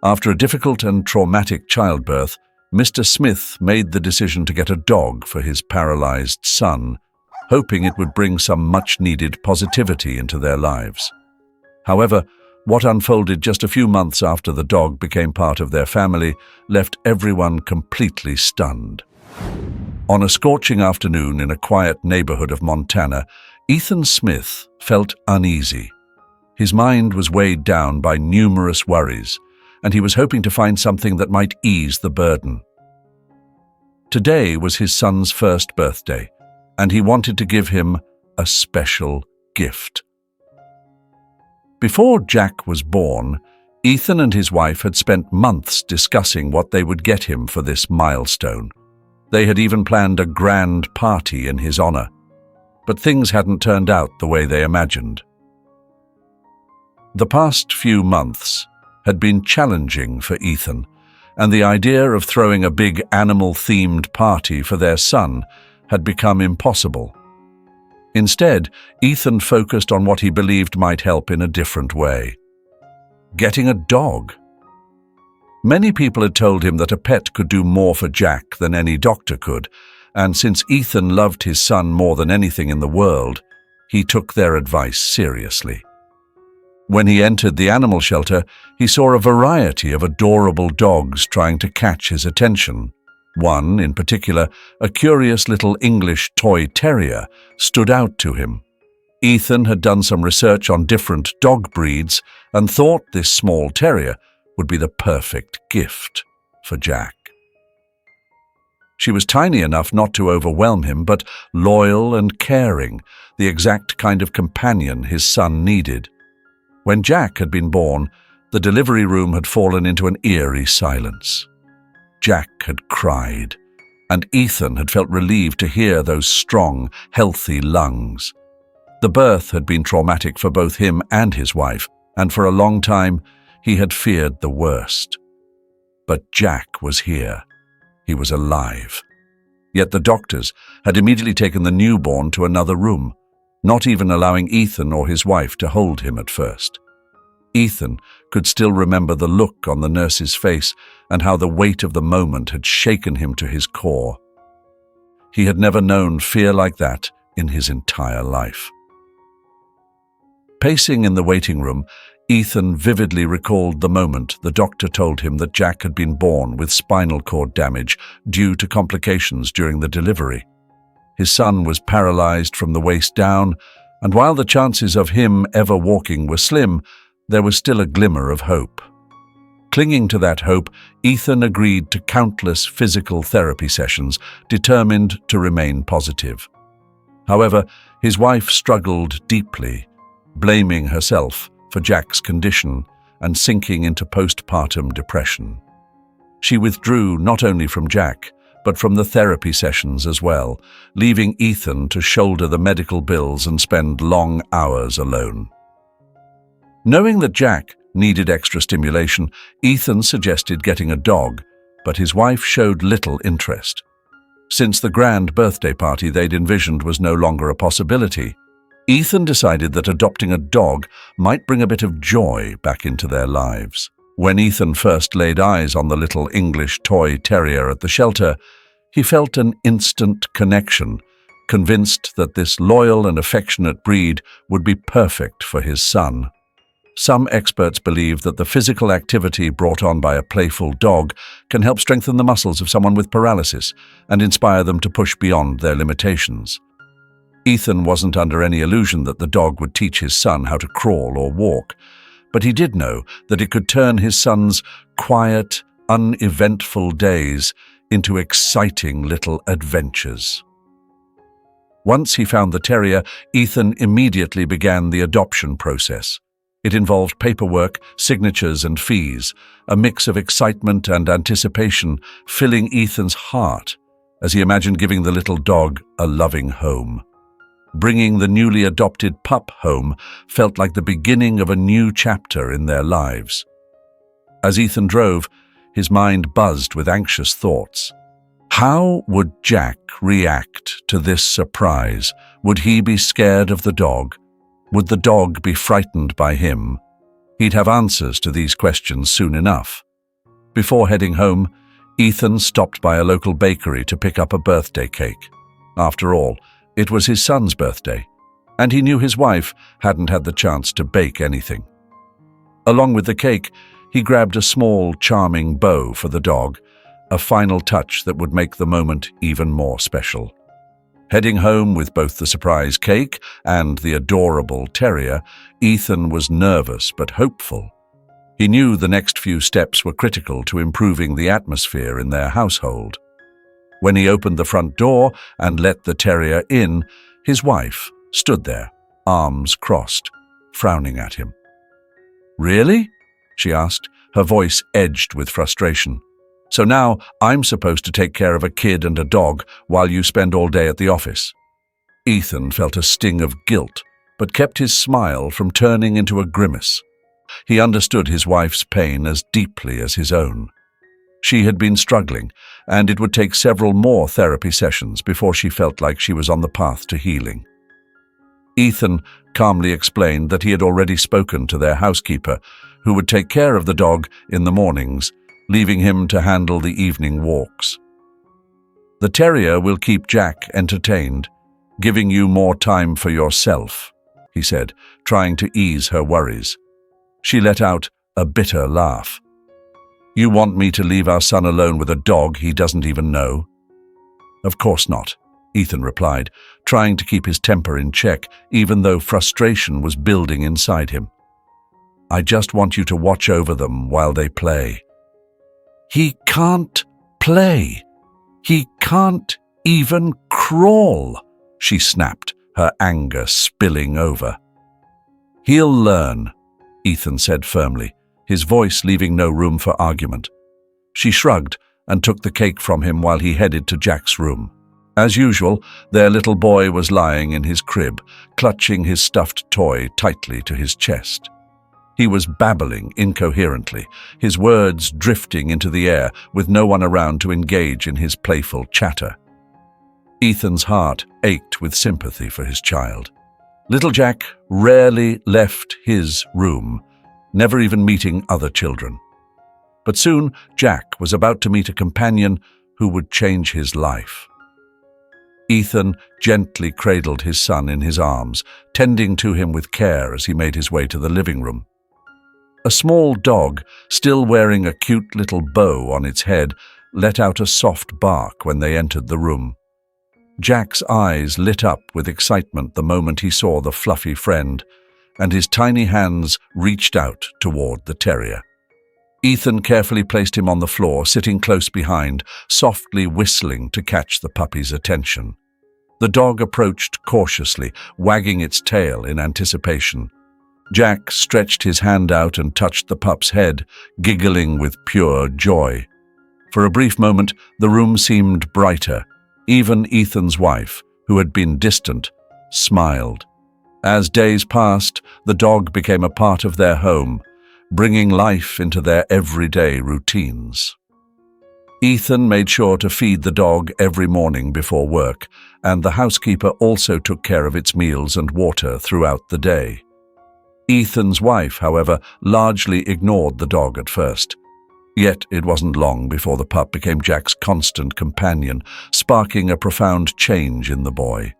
After a difficult and traumatic childbirth, Mr. Smith made the decision to get a dog for his paralyzed son, hoping it would bring some much-needed positivity into their lives. However, what unfolded just a few months after the dog became part of their family left everyone completely stunned. On a scorching afternoon in a quiet neighborhood of Montana, Ethan Smith felt uneasy. His mind was weighed down by numerous worries, and he was hoping to find something that might ease the burden. Today was his son's first birthday, and he wanted to give him a special gift. Before Jack was born, Ethan and his wife had spent months discussing what they would get him for this milestone. They had even planned a grand party in his honor, but things hadn't turned out the way they imagined. The past few months had been challenging for Ethan, and the idea of throwing a big animal-themed party for their son had become impossible. Instead, Ethan focused on what he believed might help in a different way: getting a dog. Many people had told him that a pet could do more for Jack than any doctor could, and since Ethan loved his son more than anything in the world, he took their advice seriously. When he entered the animal shelter, he saw a variety of adorable dogs trying to catch his attention. One, in particular, a curious little English toy terrier, stood out to him. Ethan had done some research on different dog breeds and thought this small terrier would be the perfect gift for Jack. She was tiny enough not to overwhelm him, but loyal and caring, the exact kind of companion his son needed. When Jack had been born, the delivery room had fallen into an eerie silence. Jack had cried, and Ethan had felt relieved to hear those strong, healthy lungs. The birth had been traumatic for both him and his wife, and for a long time he had feared the worst. But Jack was here. He was alive. Yet the doctors had immediately taken the newborn to another room, not even allowing Ethan or his wife to hold him at first. Ethan could still remember the look on the nurse's face and how the weight of the moment had shaken him to his core. He had never known fear like that in his entire life. Pacing in the waiting room, Ethan vividly recalled the moment the doctor told him that Jack had been born with spinal cord damage due to complications during the delivery. His son was paralyzed from the waist down, and while the chances of him ever walking were slim, there was still a glimmer of hope. Clinging to that hope, Ethan agreed to countless physical therapy sessions, determined to remain positive. However, his wife struggled deeply, blaming herself for Jack's condition and sinking into postpartum depression. She withdrew not only from Jack, but from the therapy sessions as well, leaving Ethan to shoulder the medical bills and spend long hours alone. Knowing that Jack needed extra stimulation, Ethan suggested getting a dog, but his wife showed little interest. Since the grand birthday party they'd envisioned was no longer a possibility, Ethan decided that adopting a dog might bring a bit of joy back into their lives. When Ethan first laid eyes on the little English toy terrier at the shelter, he felt an instant connection, convinced that this loyal and affectionate breed would be perfect for his son. Some experts believe that the physical activity brought on by a playful dog can help strengthen the muscles of someone with paralysis and inspire them to push beyond their limitations. Ethan wasn't under any illusion that the dog would teach his son how to crawl or walk, but he did know that it could turn his son's quiet, uneventful days into exciting little adventures. Once he found the terrier, Ethan immediately began the adoption process. It involved paperwork, signatures, and fees, a mix of excitement and anticipation filling Ethan's heart as he imagined giving the little dog a loving home. Bringing the newly adopted pup home felt like the beginning of a new chapter in their lives. As Ethan drove, his mind buzzed with anxious thoughts. How would Jack react to this surprise? Would he be scared of the dog? Would the dog be frightened by him? He'd have answers to these questions soon enough. Before heading home, Ethan stopped by a local bakery to pick up a birthday cake. After all, it was his son's birthday, and he knew his wife hadn't had the chance to bake anything. Along with the cake, he grabbed a small, charming bow for the dog, a final touch that would make the moment even more special. Heading home with both the surprise cake and the adorable terrier, Ethan was nervous but hopeful. He knew the next few steps were critical to improving the atmosphere in their household. When he opened the front door and let the terrier in, his wife stood there, arms crossed, frowning at him. "Really?" she asked, her voice edged with frustration. "So now I'm supposed to take care of a kid and a dog while you spend all day at the office?" Ethan felt a sting of guilt, but kept his smile from turning into a grimace. He understood his wife's pain as deeply as his own. She had been struggling, and it would take several more therapy sessions before she felt like she was on the path to healing. Ethan calmly explained that he had already spoken to their housekeeper, who would take care of the dog in the mornings, leaving him to handle the evening walks. "The terrier will keep Jack entertained, giving you more time for yourself," he said, trying to ease her worries. She let out a bitter laugh. "You want me to leave our son alone with a dog he doesn't even know?" "Of course not," Ethan replied, trying to keep his temper in check, even though frustration was building inside him. "I just want you to watch over them while they play." "He can't play. He can't even crawl," she snapped, her anger spilling over. "He'll learn," Ethan said firmly, his voice leaving no room for argument. She shrugged and took the cake from him while he headed to Jack's room. As usual, their little boy was lying in his crib, clutching his stuffed toy tightly to his chest. He was babbling incoherently, his words drifting into the air with no one around to engage in his playful chatter. Ethan's heart ached with sympathy for his child. Little Jack rarely left his room, never even meeting other children. But soon, Jack was about to meet a companion who would change his life. Ethan gently cradled his son in his arms, tending to him with care as he made his way to the living room. A small dog, still wearing a cute little bow on its head, let out a soft bark when they entered the room. Jack's eyes lit up with excitement the moment he saw the fluffy friend, and his tiny hands reached out toward the terrier. Ethan carefully placed him on the floor, sitting close behind, softly whistling to catch the puppy's attention. The dog approached cautiously, wagging its tail in anticipation. Jack stretched his hand out and touched the pup's head, giggling with pure joy. For a brief moment, the room seemed brighter. Even Ethan's wife, who had been distant, smiled. As days passed, the dog became a part of their home, bringing life into their everyday routines. Ethan made sure to feed the dog every morning before work, and the housekeeper also took care of its meals and water throughout the day. Ethan's wife, however, largely ignored the dog at first. Yet it wasn't long before the pup became Jack's constant companion, sparking a profound change in the boy.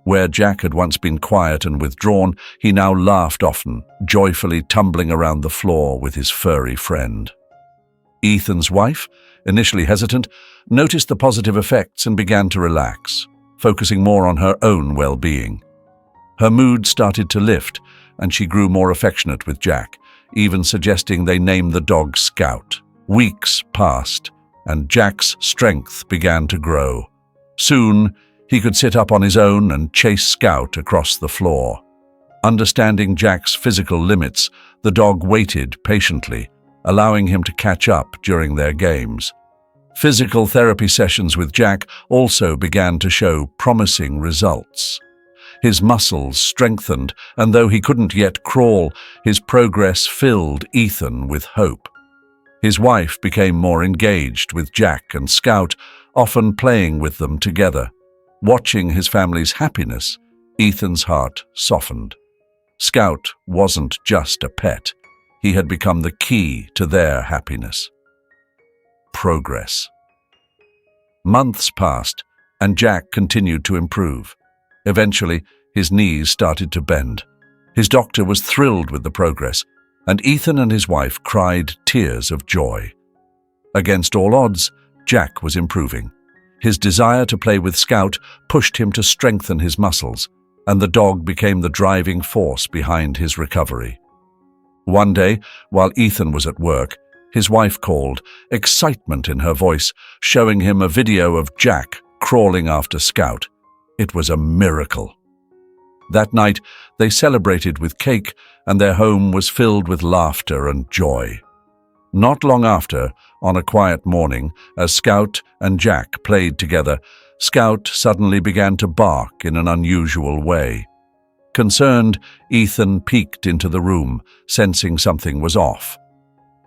Where Jack had once been quiet and withdrawn, he now laughed often, joyfully tumbling around the floor with his furry friend. Ethan's wife, initially hesitant, noticed the positive effects and began to relax, focusing more on her own well-being. Her mood started to lift, and she grew more affectionate with Jack, even suggesting they name the dog Scout. Weeks passed, and Jack's strength began to grow. Soon, he could sit up on his own and chase Scout across the floor. Understanding Jack's physical limits, the dog waited patiently, allowing him to catch up during their games. Physical therapy sessions with Jack also began to show promising results. His muscles strengthened, and though he couldn't yet crawl, his progress filled Ethan with hope. His wife became more engaged with Jack and Scout, often playing with them together. Watching his family's happiness, Ethan's heart softened. Scout wasn't just a pet. He had become the key to their happiness. progress. Months passed, and Jack continued to improve. Eventually, his knees started to bend. His doctor was thrilled with the progress, and Ethan and his wife cried tears of joy. Against all odds, Jack was improving. His desire to play with Scout pushed him to strengthen his muscles, and the dog became the driving force behind his recovery. One day, while Ethan was at work, his wife called, excitement in her voice, showing him a video of Jack crawling after Scout. It was a miracle. That night, they celebrated with cake, and their home was filled with laughter and joy. Not long after, on a quiet morning, as Scout and Jack played together, Scout suddenly began to bark in an unusual way. Concerned, Ethan peeked into the room, sensing something was off.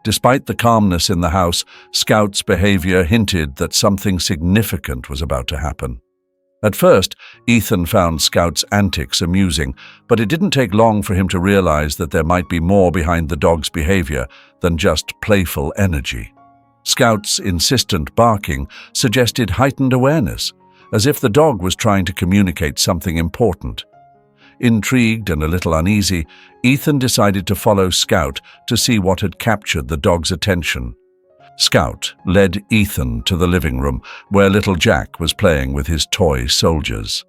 Despite the calmness in the house, Scout's behavior hinted that something significant was about to happen. At first, Ethan found Scout's antics amusing, but it didn't take long for him to realize that there might be more behind the dog's behavior than just playful energy. Scout's insistent barking suggested heightened awareness, as if the dog was trying to communicate something important. Intrigued and a little uneasy, Ethan decided to follow Scout to see what had captured the dog's attention. Scout led Ethan to the living room, where little Jack was playing with his toy soldiers.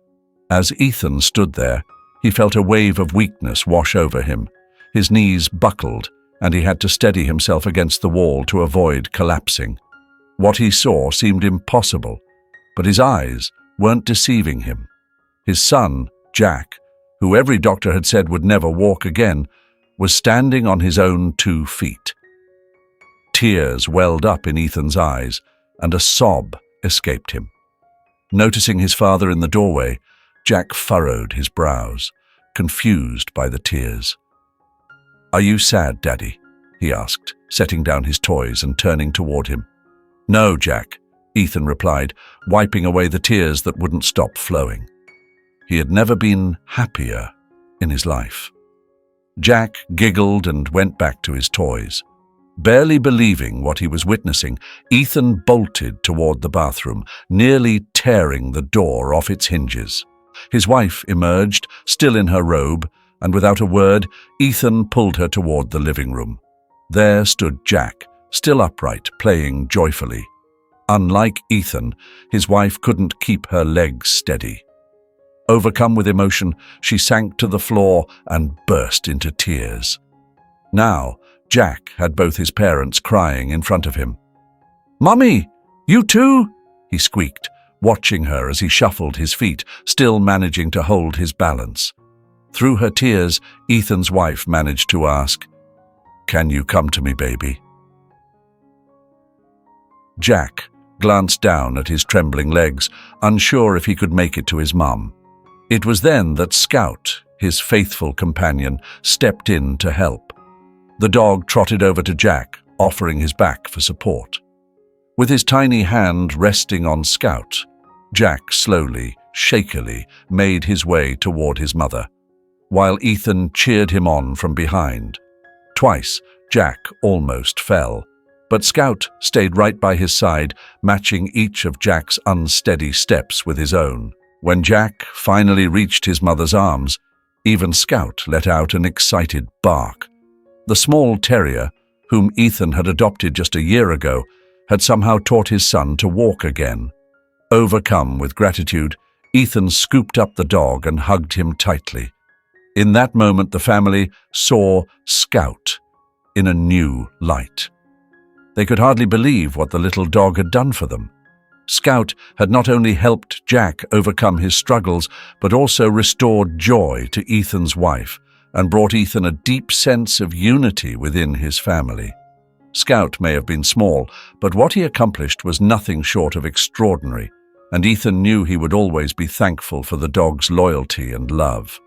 As Ethan stood there, he felt a wave of weakness wash over him. His knees buckled, and he had to steady himself against the wall to avoid collapsing. What he saw seemed impossible, but his eyes weren't deceiving him. His son, Jack, who every doctor had said would never walk again, was standing on his own 2 feet. Tears welled up in Ethan's eyes, and a sob escaped him. Noticing his father in the doorway, Jack furrowed his brows, confused by the tears. "Are you sad, Daddy?" he asked, setting down his toys and turning toward him. "No, Jack," Ethan replied, wiping away the tears that wouldn't stop flowing. He had never been happier in his life. Jack giggled and went back to his toys. Barely believing what he was witnessing, Ethan bolted toward the bathroom, nearly tearing the door off its hinges. His wife emerged, still in her robe, and without a word, Ethan pulled her toward the living room. There stood Jack, still upright, playing joyfully. Unlike Ethan, his wife couldn't keep her legs steady. Overcome with emotion, she sank to the floor and burst into tears. Now, Jack had both his parents crying in front of him. "Mummy, you too?" he squeaked, watching her as he shuffled his feet, still managing to hold his balance. Through her tears, Ethan's wife managed to ask, "Can you come to me, baby?" Jack glanced down at his trembling legs, unsure if he could make it to his mum. It was then that Scout, his faithful companion, stepped in to help. The dog trotted over to Jack, offering his back for support. With his tiny hand resting on Scout, Jack slowly, shakily made his way toward his mother, while Ethan cheered him on from behind. Twice, Jack almost fell, but Scout stayed right by his side, matching each of Jack's unsteady steps with his own. When Jack finally reached his mother's arms, even Scout let out an excited bark. The small terrier, whom Ethan had adopted just a year ago, had somehow taught his son to walk again. Overcome with gratitude, Ethan scooped up the dog and hugged him tightly. In that moment, the family saw Scout in a new light. They could hardly believe what the little dog had done for them. Scout had not only helped Jack overcome his struggles, but also restored joy to Ethan's wife and brought Ethan a deep sense of unity within his family. Scout may have been small, but what he accomplished was nothing short of extraordinary, and Ethan knew he would always be thankful for the dog's loyalty and love.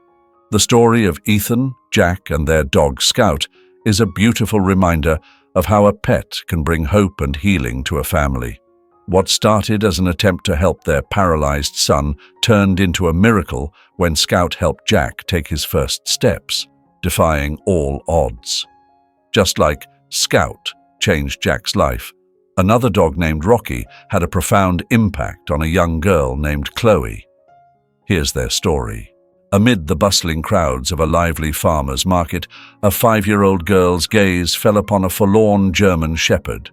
The story of Ethan, Jack, and their dog Scout is a beautiful reminder of how a pet can bring hope and healing to a family. What started as an attempt to help their paralyzed son turned into a miracle when Scout helped Jack take his first steps, defying all odds. Just like Scout changed Jack's life, Another dog named Rocky had a profound impact on a young girl named Chloe. Here's their story. Amid the bustling crowds of a lively farmer's market, a 5-year-old girl's gaze fell upon a forlorn German shepherd.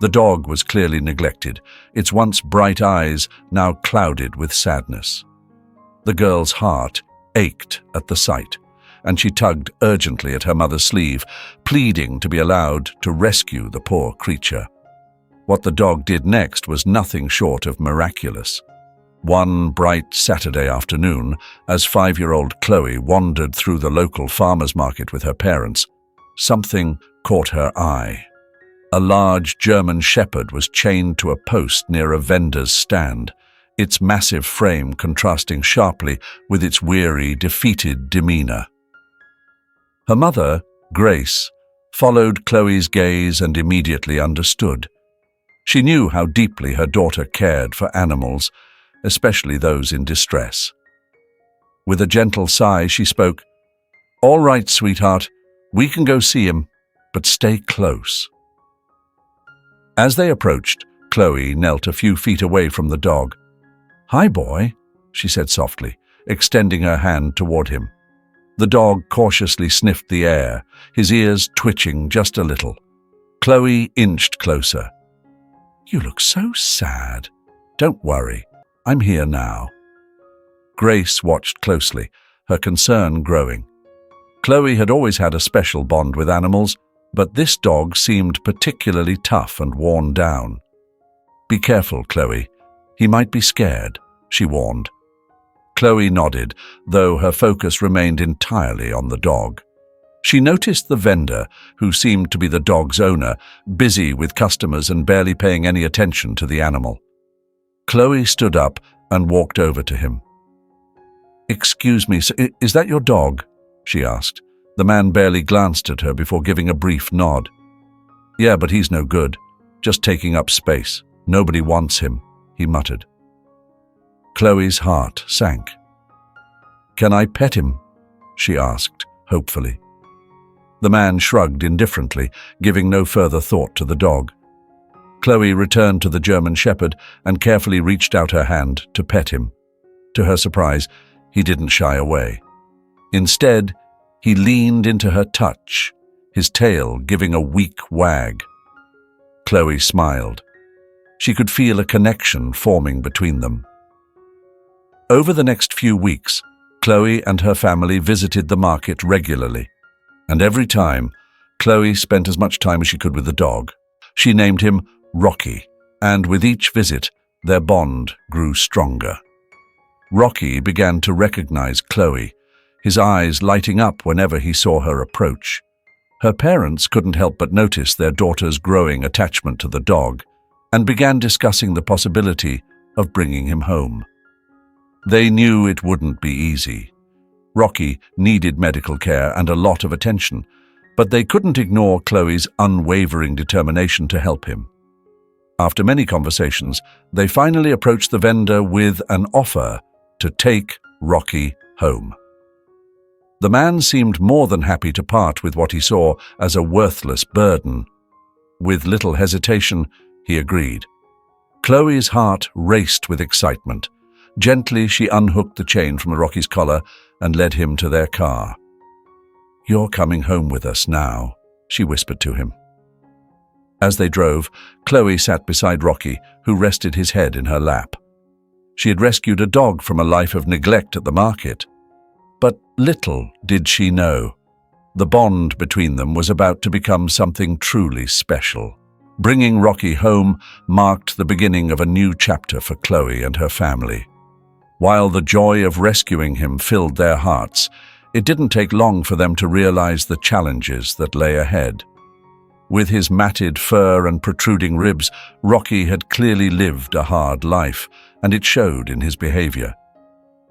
The dog was clearly neglected, its once bright eyes now clouded with sadness. The girl's heart ached at the sight, and she tugged urgently at her mother's sleeve, pleading to be allowed to rescue the poor creature. What the dog did next was nothing short of miraculous. One bright Saturday afternoon, as 5-year-old Chloe wandered through the local farmer's market with her parents, something caught her eye. A large German shepherd was chained to a post near a vendor's stand, its massive frame contrasting sharply with its weary, defeated demeanor. Her mother, Grace, followed Chloe's gaze and immediately understood. She knew how deeply her daughter cared for animals, especially those in distress. With a gentle sigh, she spoke, "All right, sweetheart, we can go see him, but stay close." As they approached, Chloe knelt a few feet away from the dog. "Hi, boy," she said softly, extending her hand toward him. The dog cautiously sniffed the air, his ears twitching just a little. Chloe inched closer. "You look so sad. Don't worry, I'm here now." Grace watched closely, her concern growing. Chloe had always had a special bond with animals, but this dog seemed particularly tough and worn down. "Be careful, Chloe. He might be scared," she warned. Chloe nodded, though her focus remained entirely on the dog. She noticed the vendor, who seemed to be the dog's owner, busy with customers and barely paying any attention to the animal. Chloe stood up and walked over to him. "Excuse me, is that your dog?" she asked. The man barely glanced at her before giving a brief nod. "Yeah, but he's no good. Just taking up space. Nobody wants him," he muttered. Chloe's heart sank. "Can I pet him?" she asked, hopefully. The man shrugged indifferently, giving no further thought to the dog. Chloe returned to the German shepherd and carefully reached out her hand to pet him. To her surprise, he didn't shy away. Instead, he leaned into her touch, his tail giving a weak wag. Chloe smiled. She could feel a connection forming between them. Over the next few weeks, Chloe and her family visited the market regularly, and every time, Chloe spent as much time as she could with the dog. She named him Rocky, and with each visit, their bond grew stronger. Rocky began to recognize Chloe, his eyes lighting up whenever he saw her approach. Her parents couldn't help but notice their daughter's growing attachment to the dog and began discussing the possibility of bringing him home. They knew it wouldn't be easy. Rocky needed medical care and a lot of attention, but they couldn't ignore Chloe's unwavering determination to help him. After many conversations, they finally approached the vendor with an offer to take Rocky home. The man seemed more than happy to part with what he saw as a worthless burden. With little hesitation, he agreed. Chloe's heart raced with excitement. Gently, she unhooked the chain from Rocky's collar and led him to their car. "You're coming home with us now," she whispered to him. As they drove, Chloe sat beside Rocky, who rested his head in her lap. She had rescued a dog from a life of neglect at the market. But little did she know, the bond between them was about to become something truly special. Bringing Rocky home marked the beginning of a new chapter for Chloe and her family. While the joy of rescuing him filled their hearts, it didn't take long for them to realize the challenges that lay ahead. With his matted fur and protruding ribs, Rocky had clearly lived a hard life, and it showed in his behavior.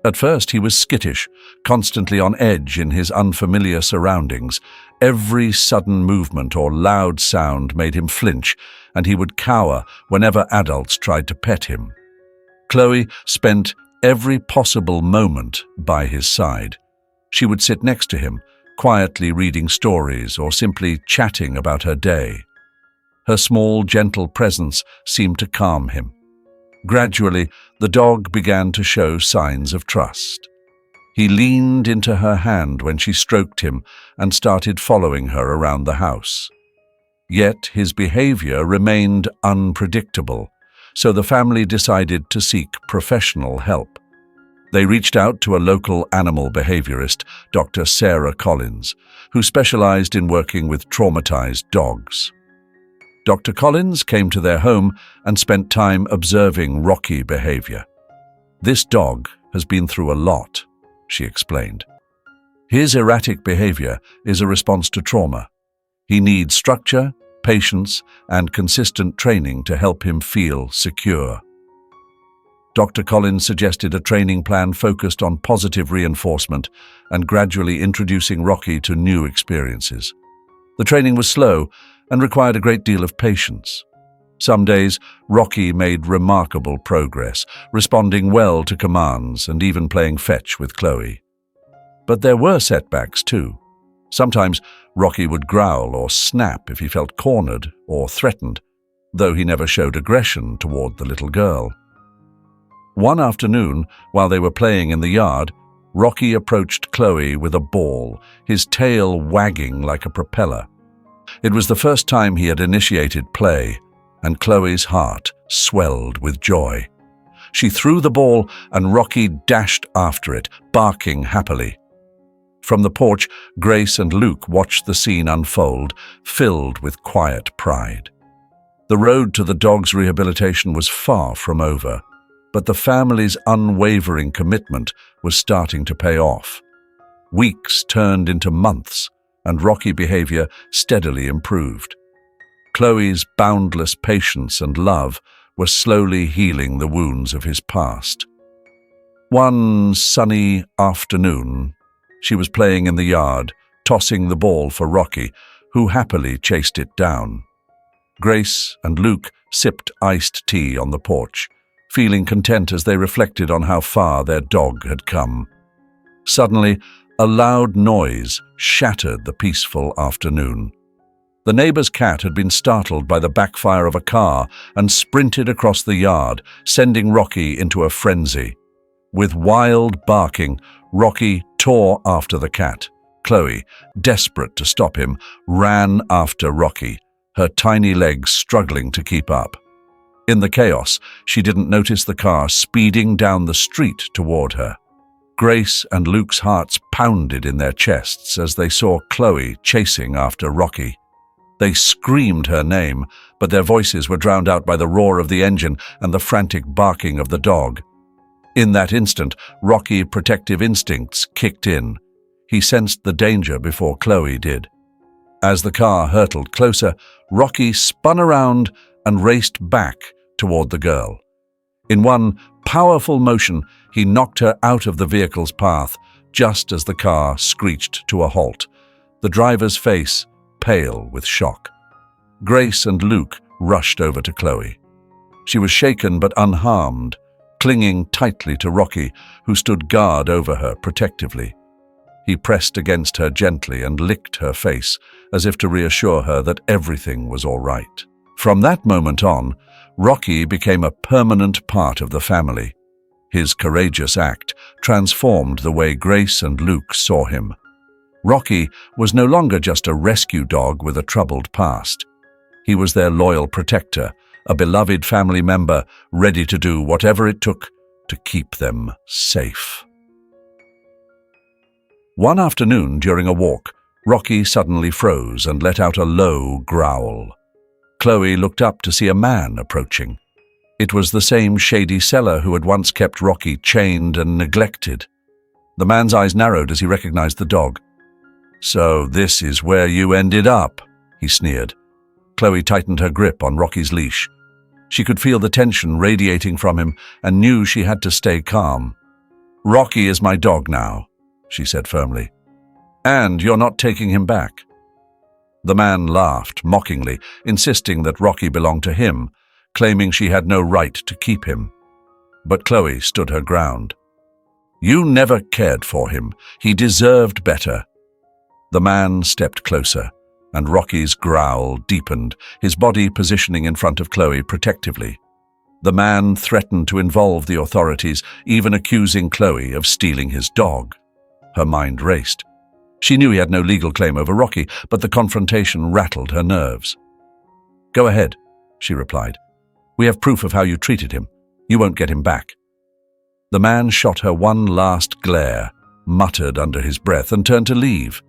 At first, he was skittish, constantly on edge in his unfamiliar surroundings. Every sudden movement or loud sound made him flinch, and he would cower whenever adults tried to pet him. Chloe spent every possible moment by his side. She would sit next to him, quietly reading stories or simply chatting about her day. Her small, gentle presence seemed to calm him. Gradually, the dog began to show signs of trust. He leaned into her hand when she stroked him and started following her around the house. Yet his behavior remained unpredictable, so the family decided to seek professional help. They reached out to a local animal behaviorist, Dr. Sarah Collins, who specialized in working with traumatized dogs. Dr. Collins came to their home and spent time observing Rocky behavior. "This dog has been through a lot," she explained. "His erratic behavior is a response to trauma. He needs structure, patience, and consistent training to help him feel secure." Dr. Collins suggested a training plan focused on positive reinforcement and gradually introducing Rocky to new experiences. The training was slow and required a great deal of patience. Some days, Rocky made remarkable progress, responding well to commands and even playing fetch with Chloe. But there were setbacks too. Sometimes Rocky would growl or snap if he felt cornered or threatened, though he never showed aggression toward the little girl. One afternoon, while they were playing in the yard, Rocky approached Chloe with a ball, his tail wagging like a propeller. It was the first time he had initiated play, and Chloe's heart swelled with joy. She threw the ball, and Rocky dashed after it, barking happily. From the porch, Grace and Luke watched the scene unfold, filled with quiet pride. The road to the dog's rehabilitation was far from over, but the family's unwavering commitment was starting to pay off. Weeks turned into months, and Rocky behavior steadily improved. Chloe's boundless patience and love were slowly healing the wounds of his past. One sunny afternoon, she was playing in the yard, tossing the ball for Rocky, who happily chased it down. Grace and Luke sipped iced tea on the porch, feeling content as they reflected on how far their dog had come. Suddenly, a loud noise shattered the peaceful afternoon. The neighbor's cat had been startled by the backfire of a car and sprinted across the yard, sending Rocky into a frenzy. With wild barking, Rocky tore after the cat. Chloe, desperate to stop him, ran after Rocky, her tiny legs struggling to keep up. In the chaos, she didn't notice the car speeding down the street toward her. Grace and Luke's hearts pounded in their chests as they saw Chloe chasing after Rocky. They screamed her name, but their voices were drowned out by the roar of the engine and the frantic barking of the dog. In that instant, Rocky's protective instincts kicked in. He sensed the danger before Chloe did. As the car hurtled closer, Rocky spun around and raced back toward the girl. In one powerful motion, he knocked her out of the vehicle's path, just as the car screeched to a halt, the driver's face pale with shock. Grace and Luke rushed over to Chloe. She was shaken but unharmed, clinging tightly to Rocky, who stood guard over her protectively. He pressed against her gently and licked her face, as if to reassure her that everything was all right. From that moment on, Rocky became a permanent part of the family. His courageous act transformed the way Grace and Luke saw him. Rocky was no longer just a rescue dog with a troubled past. He was their loyal protector, a beloved family member ready to do whatever it took to keep them safe. One afternoon during a walk, Rocky suddenly froze and let out a low growl. Chloe looked up to see a man approaching. It was the same shady seller who had once kept Rocky chained and neglected. The man's eyes narrowed as he recognized the dog. "So this is where you ended up," he sneered. Chloe tightened her grip on Rocky's leash. She could feel the tension radiating from him and knew she had to stay calm. "Rocky is my dog now," she said firmly. "And you're not taking him back." The man laughed mockingly, insisting that Rocky belonged to him, claiming she had no right to keep him. But Chloe stood her ground. "You never cared for him. He deserved better." The man stepped closer, and Rocky's growl deepened, his body positioning in front of Chloe protectively. The man threatened to involve the authorities, even accusing Chloe of stealing his dog. Her mind raced. She knew he had no legal claim over Rocky, but the confrontation rattled her nerves. "Go ahead," she replied. "We have proof of how you treated him. You won't get him back." The man shot her one last glare, muttered under his breath, and turned to leave.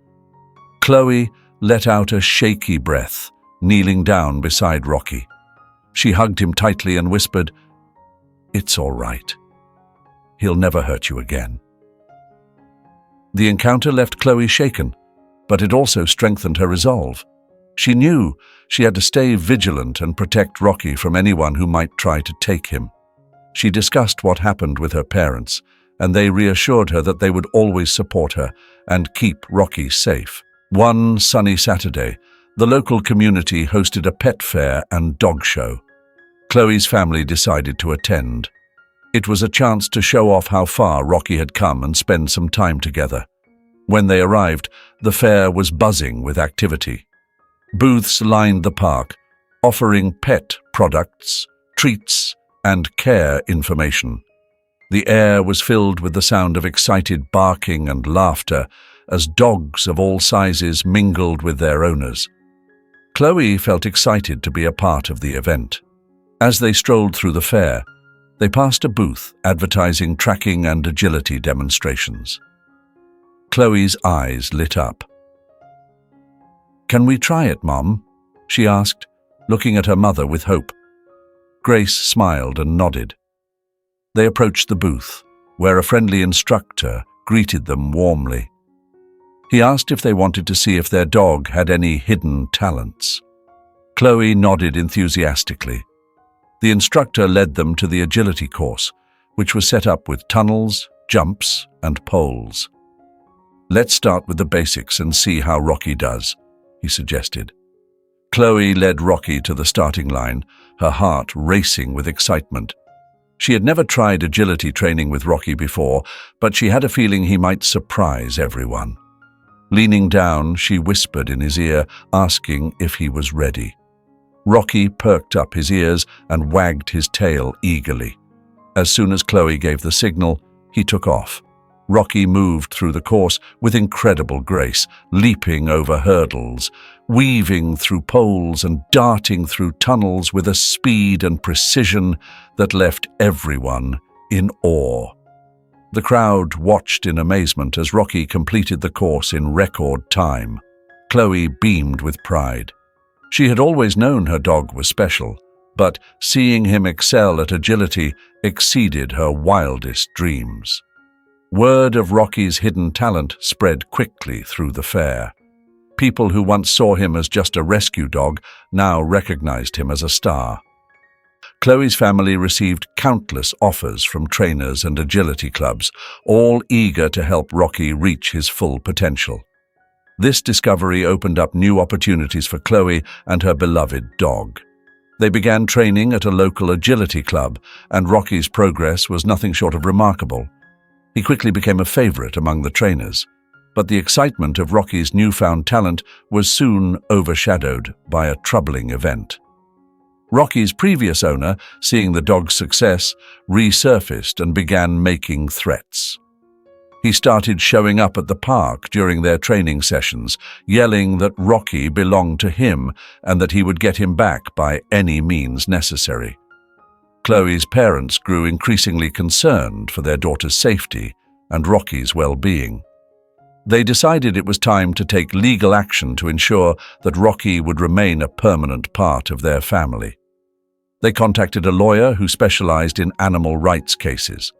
Chloe let out a shaky breath, kneeling down beside Rocky. She hugged him tightly and whispered, "It's all right. He'll never hurt you again." The encounter left Chloe shaken, but it also strengthened her resolve. She knew she had to stay vigilant and protect Rocky from anyone who might try to take him. She discussed what happened with her parents, and they reassured her that they would always support her and keep Rocky safe. One sunny Saturday, the local community hosted a pet fair and dog show. Chloe's family decided to attend. It was a chance to show off how far Rocky had come and spend some time together. When they arrived, the fair was buzzing with activity. Booths lined the park, offering pet products, treats, and care information. The air was filled with the sound of excited barking and laughter as dogs of all sizes mingled with their owners. Chloe felt excited to be a part of the event. As they strolled through the fair, they passed a booth advertising tracking and agility demonstrations. Chloe's eyes lit up. "Can we try it, Mom?" she asked, looking at her mother with hope. Grace smiled and nodded. They approached the booth, where a friendly instructor greeted them warmly. He asked if they wanted to see if their dog had any hidden talents. Chloe nodded enthusiastically. The instructor led them to the agility course, which was set up with tunnels, jumps, and poles. "Let's start with the basics and see how Rocky does," he suggested. Chloe led Rocky to the starting line, her heart racing with excitement. She had never tried agility training with Rocky before, but she had a feeling he might surprise everyone. Leaning down, she whispered in his ear, asking if he was ready. Rocky perked up his ears and wagged his tail eagerly. As soon as Chloe gave the signal, he took off. Rocky moved through the course with incredible grace, leaping over hurdles, weaving through poles and darting through tunnels with a speed and precision that left everyone in awe. The crowd watched in amazement as Rocky completed the course in record time. Chloe beamed with pride. She had always known her dog was special, but seeing him excel at agility exceeded her wildest dreams. Word of Rocky's hidden talent spread quickly through the fair. People who once saw him as just a rescue dog now recognized him as a star. Chloe's family received countless offers from trainers and agility clubs, all eager to help Rocky reach his full potential. This discovery opened up new opportunities for Chloe and her beloved dog. They began training at a local agility club, and Rocky's progress was nothing short of remarkable. He quickly became a favorite among the trainers, but the excitement of Rocky's newfound talent was soon overshadowed by a troubling event. Rocky's previous owner, seeing the dog's success, resurfaced and began making threats. He started showing up at the park during their training sessions, yelling that Rocky belonged to him and that he would get him back by any means necessary. Chloe's parents grew increasingly concerned for their daughter's safety and Rocky's well-being. They decided it was time to take legal action to ensure that Rocky would remain a permanent part of their family. They contacted a lawyer who specialized in animal rights cases.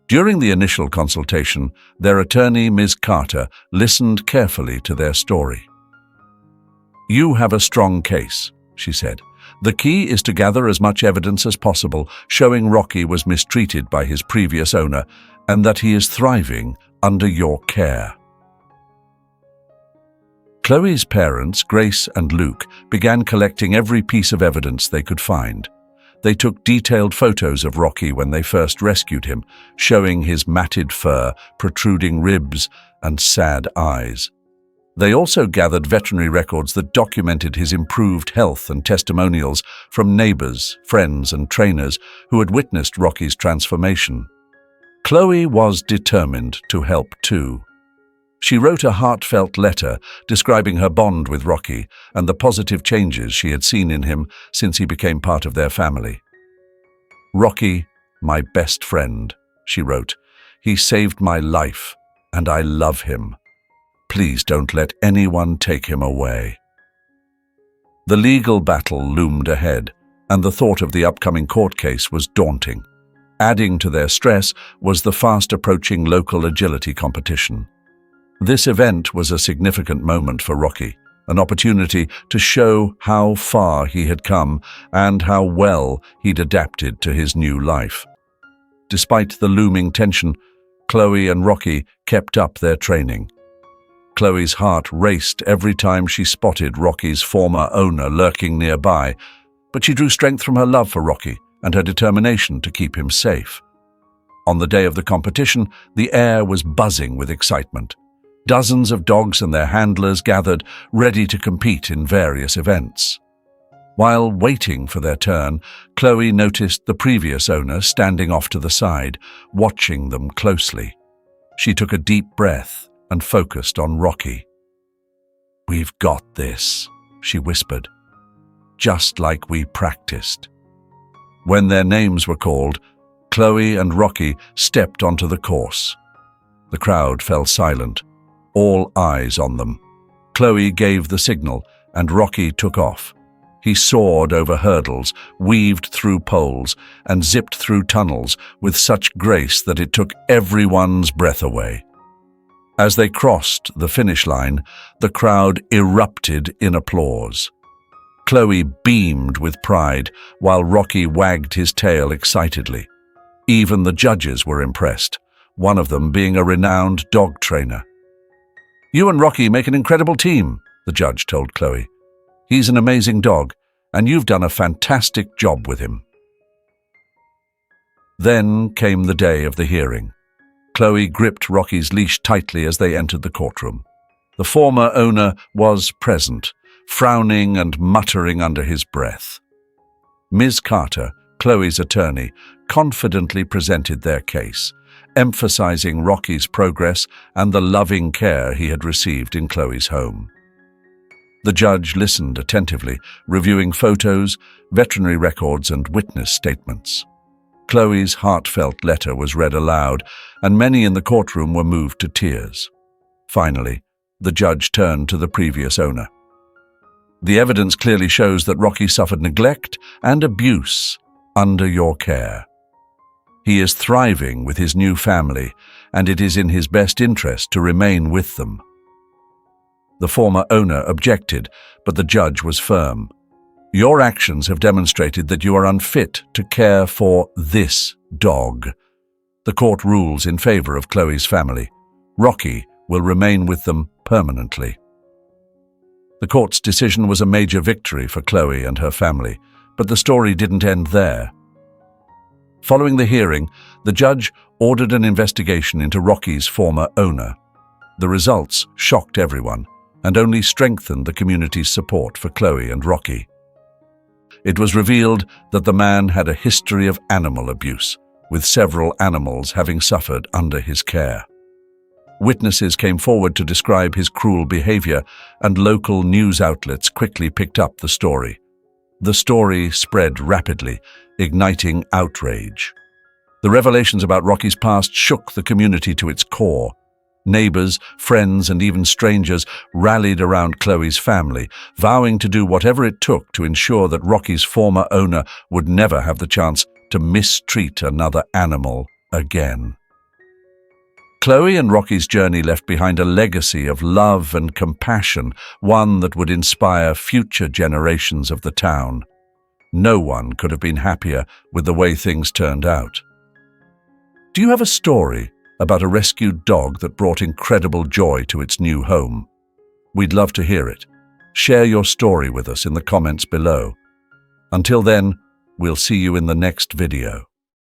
During the initial consultation, their attorney, Ms. Carter, listened carefully to their story. "You have a strong case," she said. "The key is to gather as much evidence as possible showing Rocky was mistreated by his previous owner and that he is thriving under your care." Chloe's parents, Grace and Luke, began collecting every piece of evidence they could find. They took detailed photos of Rocky when they first rescued him, showing his matted fur, protruding ribs, and sad eyes. They also gathered veterinary records that documented his improved health and testimonials from neighbors, friends, and trainers who had witnessed Rocky's transformation. Chloe was determined to help too. She wrote a heartfelt letter describing her bond with Rocky and the positive changes she had seen in him since he became part of their family. "Rocky, my best friend," she wrote. "He saved my life, and I love him. Please don't let anyone take him away." The legal battle loomed ahead, and the thought of the upcoming court case was daunting. Adding to their stress was the fast-approaching local agility competition. This event was a significant moment for Rocky, an opportunity to show how far he had come and how well he'd adapted to his new life. Despite the looming tension, Chloe and Rocky kept up their training. Chloe's heart raced every time she spotted Rocky's former owner lurking nearby, but she drew strength from her love for Rocky and her determination to keep him safe. On the day of the competition, the air was buzzing with excitement. Dozens of dogs and their handlers gathered, ready to compete in various events. While waiting for their turn, Chloe noticed the previous owner standing off to the side, watching them closely. She took a deep breath and focused on Rocky. "We've got this," she whispered, "just like we practiced." When their names were called, Chloe and Rocky stepped onto the course. The crowd fell silent, all eyes on them. Chloe gave the signal, and Rocky took off. He soared over hurdles, weaved through poles, and zipped through tunnels with such grace that it took everyone's breath away. As they crossed the finish line, the crowd erupted in applause. Chloe beamed with pride, while Rocky wagged his tail excitedly. Even the judges were impressed, one of them being a renowned dog trainer. "You and Rocky make an incredible team," the judge told Chloe. "He's an amazing dog, and you've done a fantastic job with him." Then came the day of the hearing. Chloe gripped Rocky's leash tightly as they entered the courtroom. The former owner was present, frowning and muttering under his breath. Ms. Carter, Chloe's attorney, confidently presented their case, emphasizing Rocky's progress and the loving care he had received in Chloe's home. The judge listened attentively, reviewing photos, veterinary records, and witness statements. Chloe's heartfelt letter was read aloud, and many in the courtroom were moved to tears. Finally, the judge turned to the previous owner. "The evidence clearly shows that Rocky suffered neglect and abuse under your care. He is thriving with his new family, and it is in his best interest to remain with them." The former owner objected, but the judge was firm. "Your actions have demonstrated that you are unfit to care for this dog." The court rules in favor of Chloe's family. Rocky will remain with them permanently. The court's decision was a major victory for Chloe and her family, but the story didn't end there. Following the hearing, the judge ordered an investigation into Rocky's former owner. The results shocked everyone and only strengthened the community's support for Chloe and Rocky. It was revealed that the man had a history of animal abuse, with several animals having suffered under his care. Witnesses came forward to describe his cruel behavior, and local news outlets quickly picked up the story. The story spread rapidly, igniting outrage. The revelations about Rocky's past shook the community to its core. Neighbors, friends, and even strangers rallied around Chloe's family, vowing to do whatever it took to ensure that Rocky's former owner would never have the chance to mistreat another animal again. Chloe and Rocky's journey left behind a legacy of love and compassion, one that would inspire future generations of the town. No one could have been happier with the way things turned out. Do you have a story about a rescued dog that brought incredible joy to its new home? We'd love to hear it. Share your story with us in the comments below. Until then, we'll see you in the next video.